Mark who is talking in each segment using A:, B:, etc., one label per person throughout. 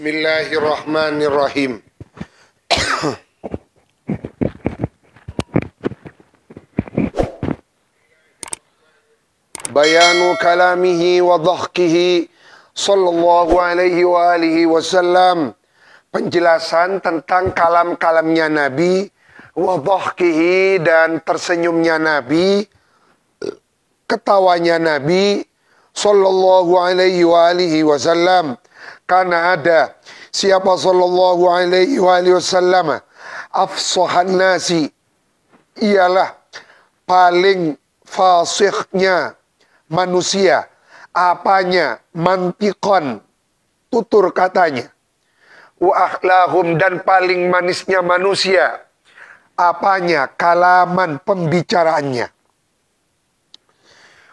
A: Bismillahirrahmanirrahim. Bayanu kalamihi wa dhahkihi sallallahu alaihi wa alihi wasallam. Penjelasan tentang kalam-kalamnya Nabi, wa dhahkihi, dan tersenyumnya Nabi, ketawanya Nabi sallallahu alaihi wa alihi wasallam. Karena ada siapa sallallahu alaihi wa alihi wasallam afsahan nasi, ialah paling fasihnya manusia. Apanya? Mantiqan, tutur katanya. Wa akhlahum, dan paling manisnya manusia. Apanya? Kalaman, pembicaraannya.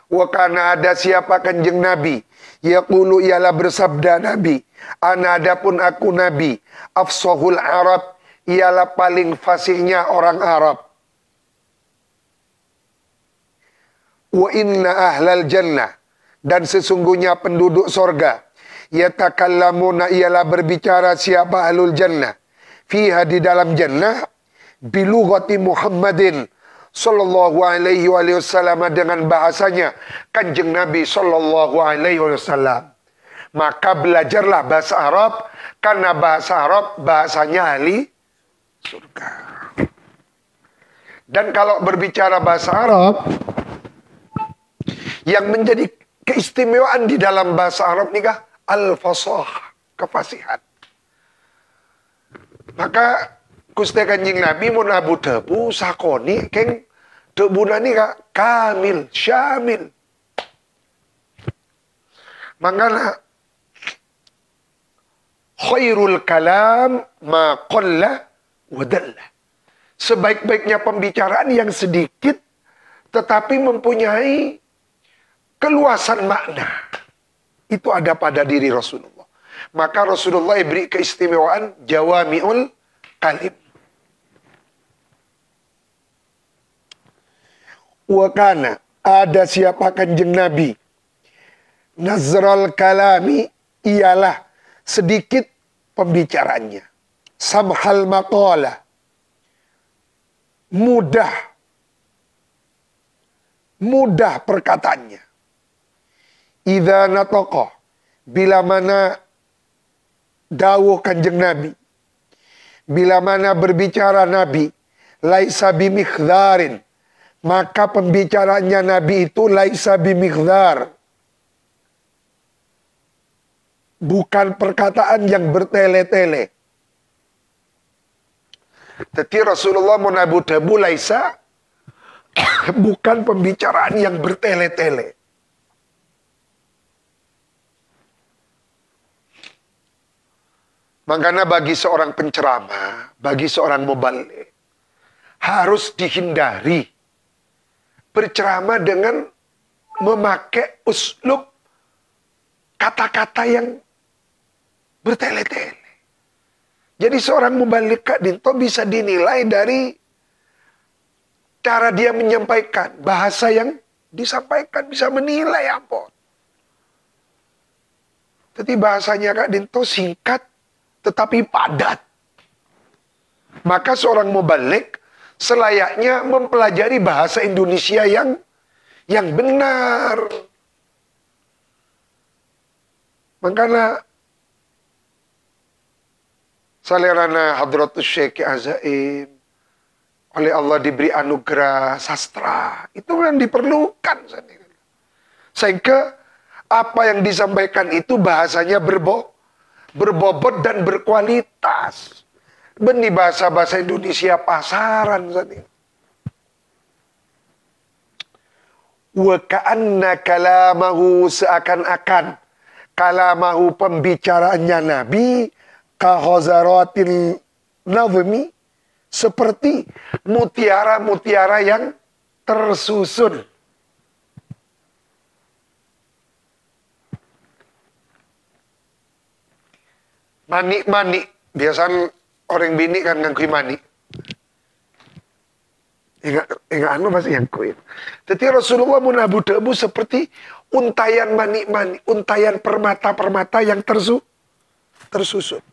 A: Wa kana, ada siapa kanjeng Nabi, yaqulu, ialah bersabda Nabi, ana, adapun aku Nabi, afsahul Arab, ialah paling fasihnya orang Arab. Wa inna ahlal jannah, dan sesungguhnya penduduk sorga, yatakallamuna, ialah berbicara siapa ahlul jannah, fiha, di dalam jannah, bilughati Muhammadin sallallahu alaihi wasallam, dengan bahasanya kanjeng Nabi sallallahu alaihi wasallam. Maka belajarlah bahasa Arab, karena bahasa Arab bahasanya ahli surga. Dan kalau berbicara bahasa Arab, yang menjadi keistimewaan di dalam bahasa Arab nikah al-fasah, kefasihan. Maka Gusti Kanjeng Nabi mun abu debu sakoni keng debuna nika kamil syamil. Mangana khairul kalam ma qalla wa dalla. Sebaik-baiknya pembicaraan yang sedikit tetapi mempunyai keluasan makna. Itu ada pada diri Rasulullah. Maka Rasulullah beri keistimewaan jawami'ul kalim. Wa kana, ada siapa kanjeng Nabi, nazral kalami, ialah sedikit pembicaraannya, samhal maqala, mudah perkataannya. Idza nataqa, bila mana dawuh kanjeng Nabi, bila mana berbicara Nabi, laisa bimikhdharin, maka pembicaraannya Nabi itu laisa bimikhdhar, bukan perkataan yang bertele-tele. Jadi Rasulullah menabu debu laisa, bukan pembicaraan yang bertele-tele. Makanya bagi seorang penceramah, bagi seorang mubaligh, harus dihindari berceramah dengan memakai uslub kata-kata yang bertele-tele. Jadi seorang mubaligh Kak Dinto bisa dinilai dari cara dia menyampaikan, bahasa yang disampaikan bisa menilai apa. Jadi bahasanya Kak Dinto singkat tetapi padat. Maka seorang mubaligh selayaknya mempelajari bahasa Indonesia yang benar. Makanya salerana Hadratus Syekh Azaim oleh Allah diberi anugerah sastra, itu kan diperlukan. Sehingga apa yang disampaikan itu bahasanya berbobot dan berkualitas. Benih bahasa-bahasa Indonesia pasaran tadi. Wa ka'anna kalamahu, seakan-akan kalamahu, pembicaraannya Nabi, kahozaratil nazmi, seperti mutiara-mutiara yang tersusun. Manik-manik, biasanya orang bini kan ngangkui manik. Enggak anu masih ngangkuin. Jadi Rasulullah menabu debu seperti untayan manik-manik, untayan permata-permata yang tersusun.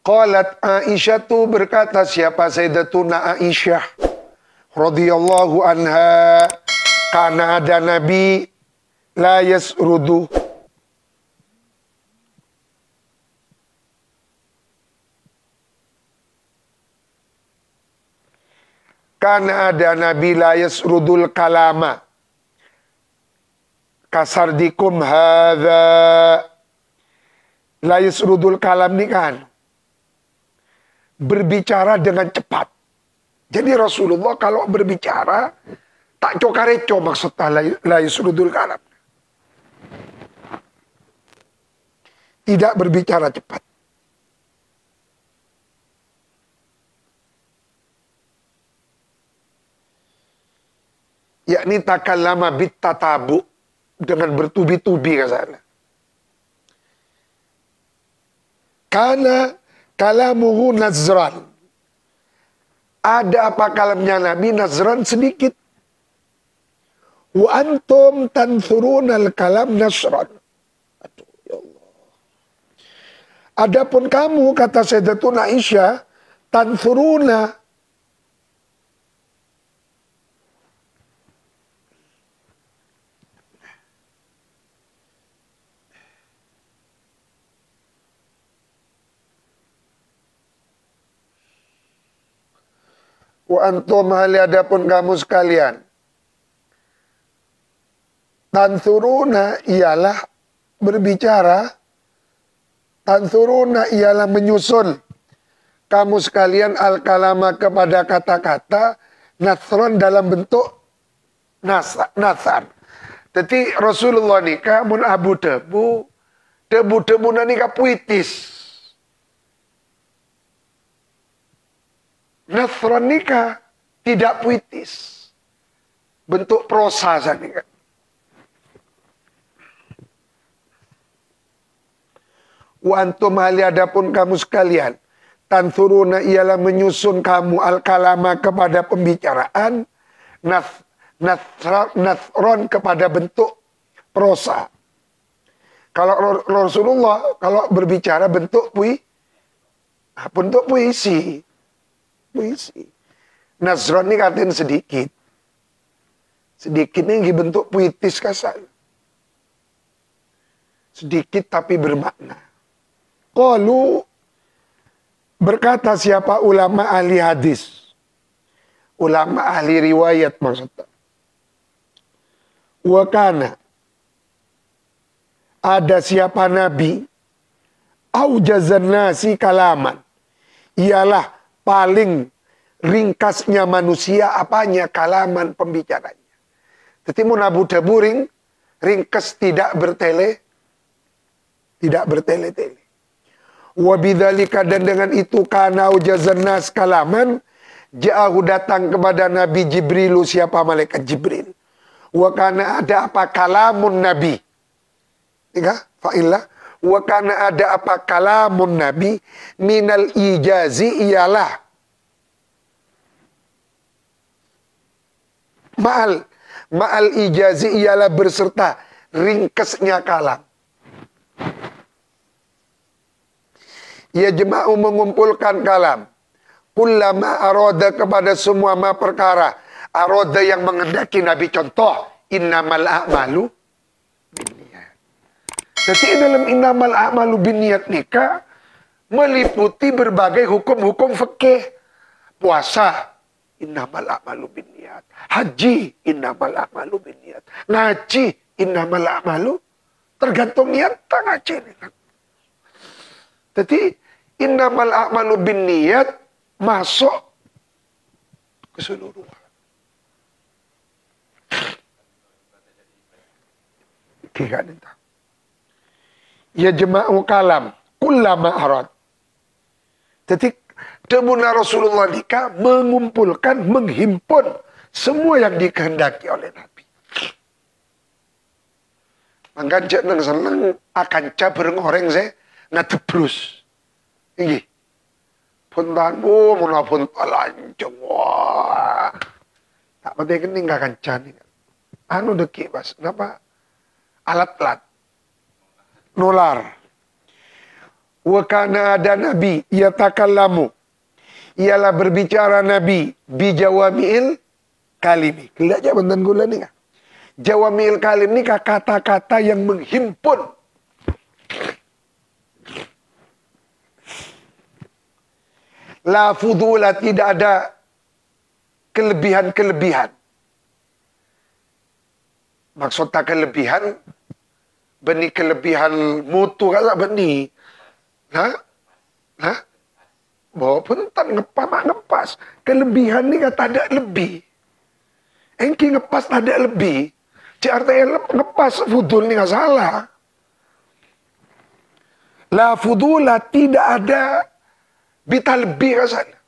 A: Qalat Aisyah tu berkata, siapa Sayyidatuna Aisyah radhiyallahu anha, karena ada Nabi la yasrudu, karena ada Nabi la yasrudul kalama kasardikum hadza. La yasrudul kalam ini kan berbicara dengan cepat. Jadi Rasulullah kalau berbicara tak cokareco, maksudnya la yasrudul kalam. Tidak berbicara cepat. Yakni takallama bittatabu, dengan bertubi-tubi kasana. Karena kalamuhu nazran. Ada apa kalamnya Nabi? Nazran sedikit. Wa antum tanthurunal kalam nasran. Aduh, ya Allah. Adapun kamu, kata Sayyidatuna Aisyah, tanthuruna, wa antum hali adapun kamu sekalian, tansuruna ialah berbicara, tansuruna ialah menyusun kamu sekalian al-kalama kepada kata-kata, nasron dalam bentuk nasar. Jadi Rasulullah nikah mun abu debu nikah puitis. Nasron nikah tidak puitis, bentuk prosa nikah. Wa antum hali adapun kamu sekalian, tansuruna ialah menyusun kamu al-kalama kepada pembicaraan, nasron kepada bentuk prosa. Kalau Rasulullah kalau berbicara bentuk puisi. Puisi. Nasron ini katain sedikit. Sedikit ini bentuk puitis kasar. Sedikit tapi bermakna. Qalu, berkata siapa ulama ahli hadis. Ulama ahli riwayat maksudnya. Wa kana, ada siapa Nabi, aujazan nasi kalaman, ialah paling ringkasnya manusia apanya? Kalaman, pembicaranya. Jadi munabu daburing ringkas, tidak bertele-tele. Wabidzalika, dan dengan itu kana ujazan nas kalaman, ja'ahu datang kepada Nabi Jibrilu, siapa malaikat Jibril. Wa kana ada apa kalamun Nabi. Tiga, fa'illah. Wa kana ada apa kalamun Nabi minal ijazi ialah ma'al ijazi ialah berserta ringkesnya kalam. Ya jema'u mengumpulkan kalam. Kullama aroda kepada semua ma perkara. Aroda yang menghendaki Nabi, contoh innamal a'malu. Jadi dalam innamal a'malu binniyat nikah meliputi berbagai hukum-hukum fikih. Puasa, innamal a'malu binniyat. Haji, innamal a'malu binniyat. Ngaji, innamal a'malu, tergantung niat tak ngaji. Jadi innamal a'malu binniyat masuk keseluruhan. Tiga nita. Ya jema'u kalam kullama arad. Jadi demuna Rasulullah nikah mengumpulkan, menghimpun semua yang dikehendaki oleh Nabi. Mangkan cek nang seneng akan caber ngoreng saya ngadebrus. Iki. Puntanmu munapun palancong. Wah. Tak penting kening akan cani. Anu deki Mas, kenapa? Alat-alat nular. Wa kana ada nabi yatakallamu. Ialah berbicara nabi bijawami'il kalimi. Kelak aja benten gula ni kah? Jawami'il kalim ni kah kata-kata yang menghimpun. La fudula, tidak ada kelebihan-kelebihan. Maksudnya kelebihan, benih kelebihan mutu kan benih. Bawa pentan ngepas. Kelebihan ni kata ada lebih. Engki ngepas ada lebih. Artinya ngepas fudul ni nggak salah. La fudula, tidak ada bita lebih rasanya.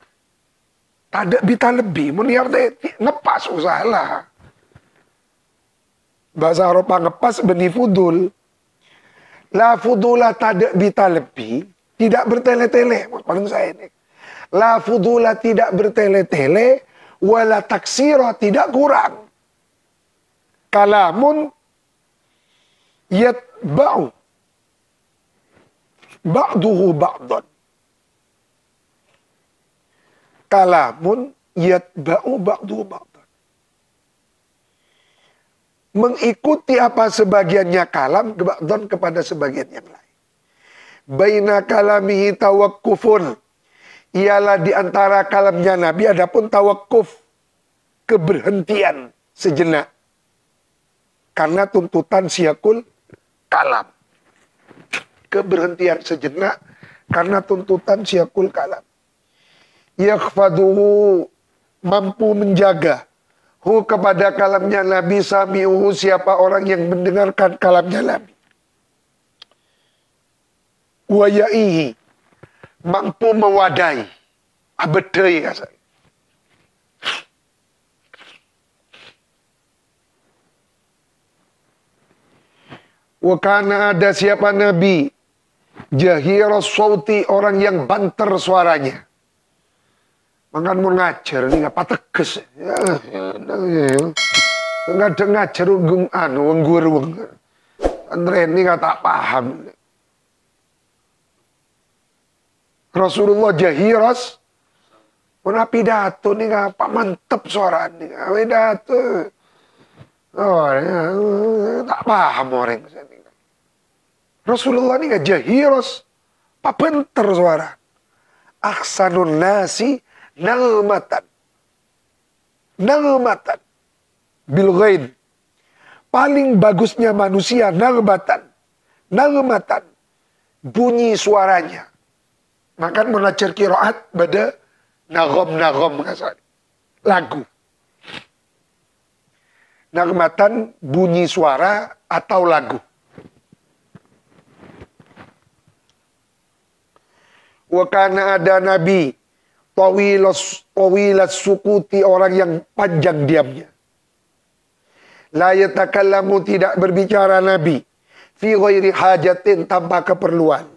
A: Tak ada bita lebih. Muni artinya ngepas salah. Bahasa Eropa ngepas benih fudul. La fudula, tak ada bita lebih. Tidak bertele-tele. Paling saya ini. La fudula, tidak bertele-tele. Wala taksira, tidak kurang. Kalamun yatba'u ba'duhu ba'dan. Kalamun yatba'u ba'duhu ba'dan. Mengikuti apa sebagiannya kalam ba'dan kepada sebagian yang lain. Baina kalamihi tawakkufun. Ialah di antara kalamnya Nabi adapun tawakkuf, keberhentian sejenak. Karena tuntutan siyakul kalam. Keberhentian sejenak karena tuntutan siyakul kalam. Yakhfaduhu, mampu menjaga. Hu, kepada kalamnya Nabi, sami'uhu, siapa orang yang mendengarkan kalamnya Nabi. Waya'ihi, mampu mewadai. Abedai kasar. Wakana, ada siapa Nabi. Jahiras sauti, orang yang banter suaranya. Makan mau ngajar nih apa tegas. Nggak ngajar nggur. Andre ini nggak tak paham. Rasulullah jahiras. Pernah pidato nih apa mantep suara nih. Pidato. Oh, tak paham orang. Rasulullah ini nggak jahiras. Apa bentar suara. Aksanun nasi nalmatan. Nalmatan. Bilghain. Paling bagusnya manusia nalmatan. Nalmatan. Bunyi suaranya. Maka menajar kiraat pada nagom kasar. Lagu. Nagmatan bunyi suara atau lagu. Wakana, ada Nabi tawilas sukuti, orang yang panjang diamnya. La yatakallamu, tidak berbicara Nabi fi ghairi hajatin, tanpa keperluan.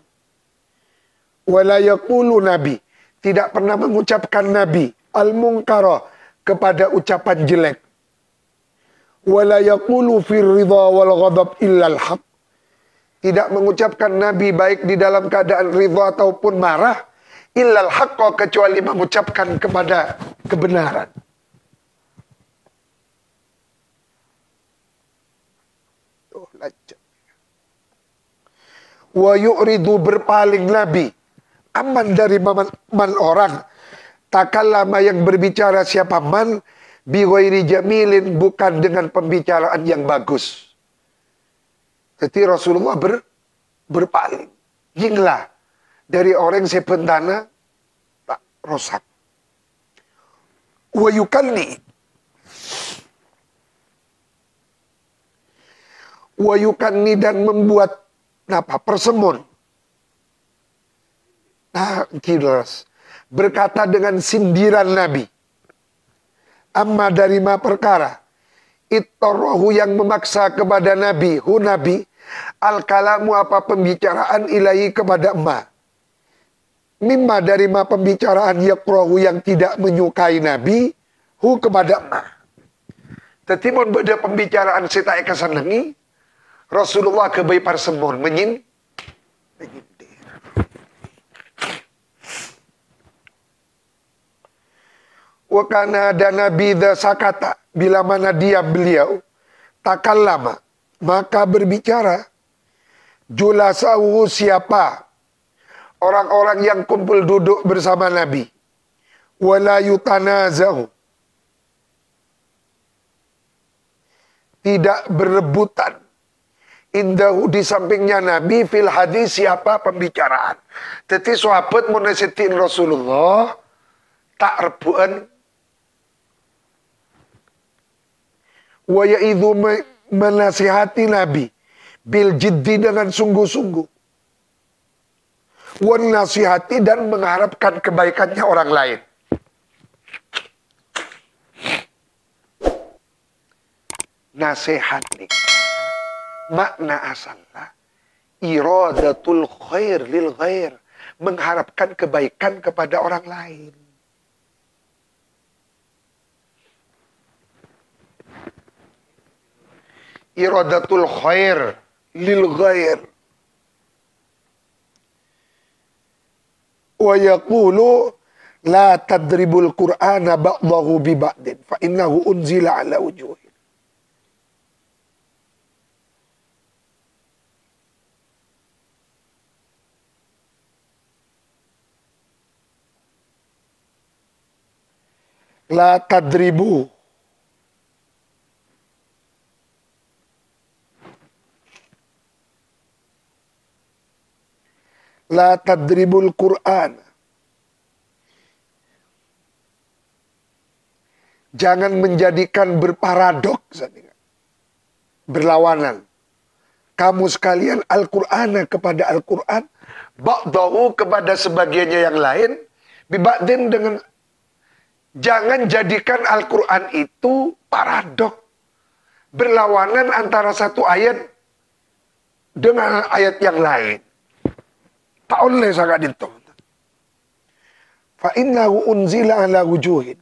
A: Wala yaqulu, Nabi tidak pernah mengucapkan Nabi al-munkara, kepada ucapan jelek. Wala yaqulu fir ridha wal ghadab illa al-haq, tidak mengucapkan Nabi baik di dalam keadaan ridha ataupun marah, illal haqqa, kecuali mengucapkan kepada kebenaran. Wa yu'ridu, berpaling Nabi, aman dari man orang, takallama, yang berbicara siapa man, bi ghairi jamilin, bukan dengan pembicaraan yang bagus. Jadi Rasulullah berpaling. Yinglah dari orang sepentana tak rosak. Wa yukalli. Wa yukanni, dan membuat persemun. Nah, kilas. Berkata dengan sindiran Nabi. Amma dari ma perkara. Ittarahu, yang memaksa kepada Nabi. Hu Nabi. Al-kalamu, apa pembicaraan, ilahi, kepada ma. Mimma, dari ma pembicaraan, yakrahu, yang tidak menyukai Nabi. Hu, kepada ma. Tetapi beda pembicaraan saya tak kesenangi. Rasulullah kebai parsemon menyindir. Wa kana dan Nabi idza sakata, bila mana diam beliau, takallama, maka berbicara. Julasau, siapa orang-orang yang kumpul duduk bersama Nabi. Wala yutanazahu, tidak berebutan. Indahu, di sampingnya Nabi, fil hadis, siapa pembicaraan. Jadi sahabat menasihatin Rasulullah tak rebuan. Wa ya'idhu, menasihati Nabi bil jiddi, dengan sungguh-sungguh. Wan nasihati, dan mengharapkan kebaikannya orang lain. Nasihat nih, makna asalnya iradatul khair lil ghair, mengharapkan kebaikan kepada orang lain. Iradatul khair lil ghair. Wa yaqulu la tadribul Qur'ana ba'dahu bi ba'din fa innahu unzila ala wujuh. La tadribu, la tadribul Qur'an, jangan menjadikan berparadok, berlawanan kamu sekalian Al-Qur'ana kepada Al-Qur'an, ba'dahu, kepada sebagiannya yang lain, biba'din, dengan jangan jadikan Al-Quran itu paradok, berlawanan antara satu ayat dengan ayat yang lain. Tak oleh sangat itu. Fa innahu unzila ala wujuhin.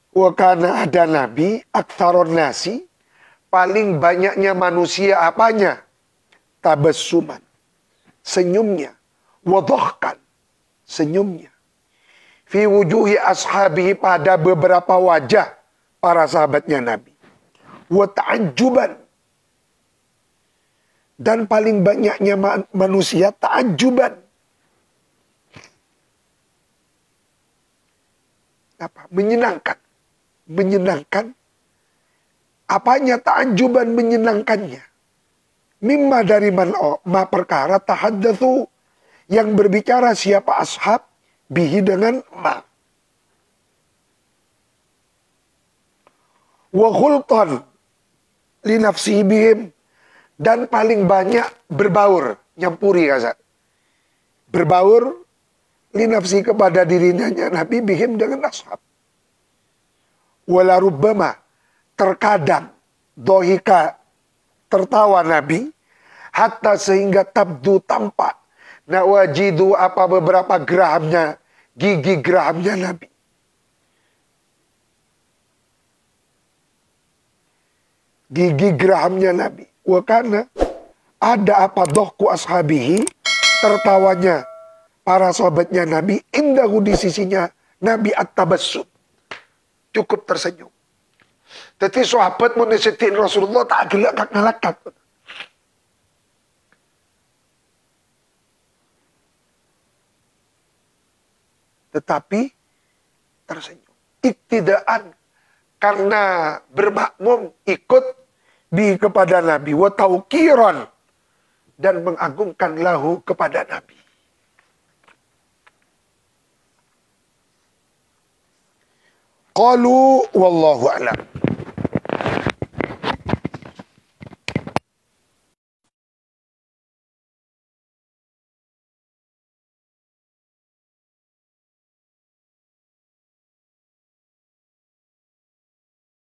A: Wa kana, ada Nabi, aktsaron nasi, paling banyaknya manusia apanya? Tabassuman, senyumnya. Wadhahkan, senyumnya. Fi wujuhi ashabihi, pada beberapa wajah para sahabatnya Nabi. Wa ta'ajjuban, dan paling banyaknya manusia ta'ajjuban. Apa? Menyenangkan. Menyenangkan. Apanya ta'ajjuban, menyenangkannya? Mimma, dari ma perkara, tahaddatsu, yang berbicara siapa ashab, bihi, dengan ma. Wa khultan li nafsihi bihim, dan paling banyak berbaur, nyampuri kasa. Berbaur li nafsi, kepada dirinya Nabi, bihim, dengan ashab. Wala rubbama, terkadang, dohika, tertawa Nabi, hatta sehingga tabdu, tampak, nawajidu, apa beberapa gerahamnya, gigi gerahamnya Nabi. Gigi gerahamnya Nabi. Wa kana, ada apa dohku ashabihi, tertawanya para sahabatnya Nabi, indahu, di sisinya Nabi, at-tabassum, cukup tersenyum. Jadi sahabat menasihatin Rasulullah tak gelak ngalakat. Tetapi tersenyum. Iktidaan, karena bermakmum, ikut bi, kepada Nabi. Wa tauqiran, dan mengagungkan lahu, kepada Nabi. Qalu wallahu a'lam.